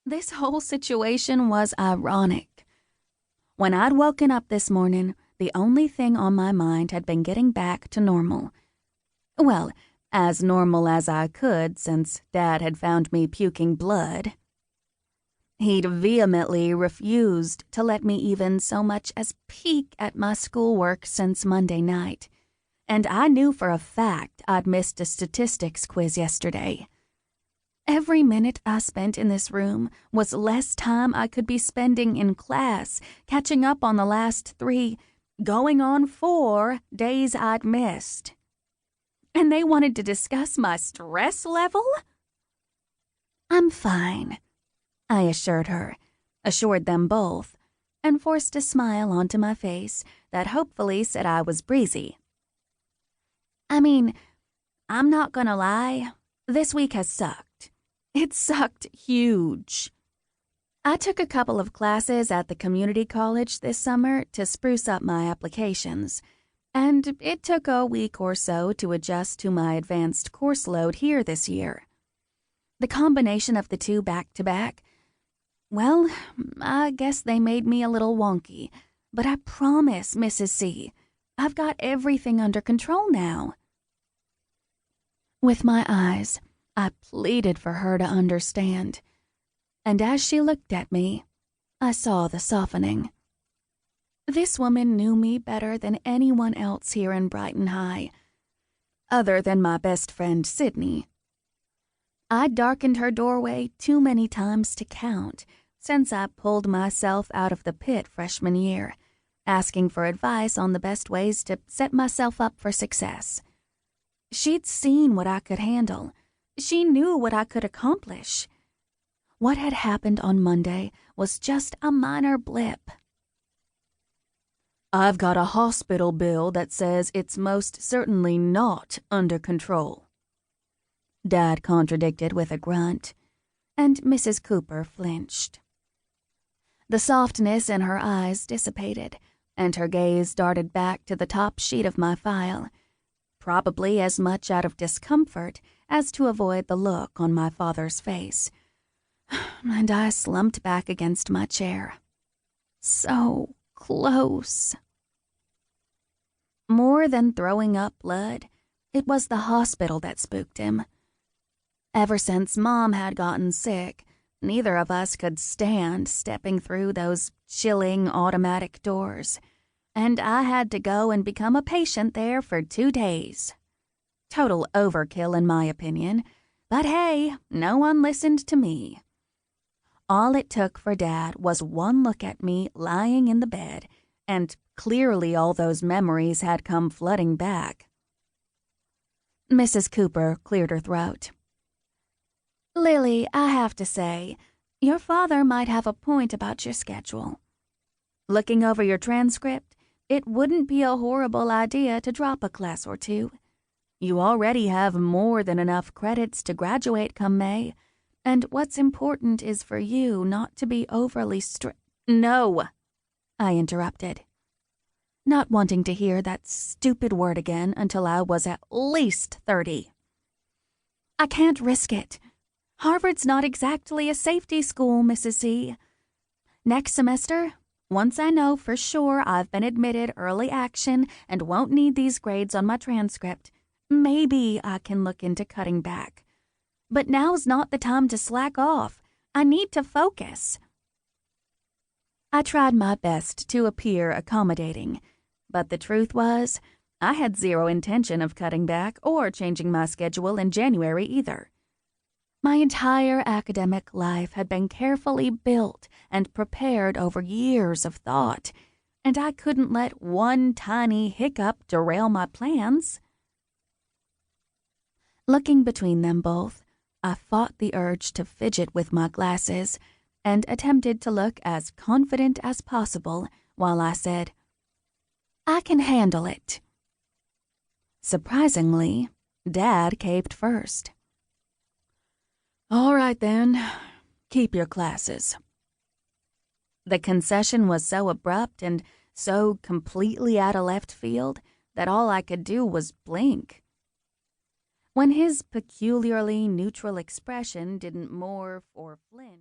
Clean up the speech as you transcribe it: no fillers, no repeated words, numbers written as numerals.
This whole situation was ironic. When I'd woken up this morning, the only thing on my mind had been getting back to normal. Well, as normal as I could since Dad had found me puking blood. He'd vehemently refused to let me even so much as peek at my schoolwork since Monday night, and I knew for a fact I'd missed a statistics quiz yesterday. Every minute I spent in this room was less time I could be spending in class, catching up on the last 3, going on 4 days I'd missed. And they wanted to discuss my stress level? I'm fine, I assured them both, and forced a smile onto my face that hopefully said I was breezy. I mean, I'm not gonna lie, this week has sucked. It sucked huge. I took a couple of classes at the community college this summer to spruce up my applications, and it took a week or so to adjust to my advanced course load here this year. The combination of the two back-to-back, well, I guess they made me a little wonky, but I promise, Mrs. C, I've got everything under control now. With my eyes, I pleaded for her to understand, and as she looked at me, I saw the softening. This woman knew me better than anyone else here in Brighton High, other than my best friend Sydney. I'd darkened her doorway too many times to count since I pulled myself out of the pit freshman year, asking for advice on the best ways to set myself up for success. She'd seen what I could handle. She knew what I could accomplish. What had happened on Monday was just a minor blip. I've got a hospital bill that says it's most certainly not under control, Dad contradicted with a grunt, and Mrs. Cooper flinched. The softness in her eyes dissipated, and her gaze darted back to the top sheet of my file, probably as much out of discomfort as to avoid the look on my father's face, and I slumped back against my chair. So close. More than throwing up blood, it was the hospital that spooked him. Ever since Mom had gotten sick, neither of us could stand stepping through those chilling automatic doors, and I had to go and become a patient there for 2 days. Total overkill in my opinion, but hey, no one listened to me. All it took for Dad was one look at me lying in the bed, and clearly all those memories had come flooding back. Mrs. Cooper cleared her throat. Lily, I have to say, your father might have a point about your schedule. Looking over your transcript, it wouldn't be a horrible idea to drop a class or 2. You already have more than enough credits to graduate come May, and what's important is for you not to be overly No, I interrupted, not wanting to hear that stupid word again until I was at least 30. I can't risk it. Harvard's not exactly a safety school, Mrs. C. Next semester, once I know for sure I've been admitted early action and won't need these grades on my transcript, maybe I can look into cutting back. But now's not the time to slack off. I need to focus. I tried my best to appear accommodating, but the truth was, I had zero intention of cutting back or changing my schedule in January either. My entire academic life had been carefully built and prepared over years of thought, and I couldn't let one tiny hiccup derail my plans. Looking between them both, I fought the urge to fidget with my glasses and attempted to look as confident as possible while I said, I can handle it. Surprisingly, Dad caved first. All right then, keep your classes. The concession was so abrupt and so completely out of left field that all I could do was blink. When his peculiarly neutral expression didn't morph or flinch,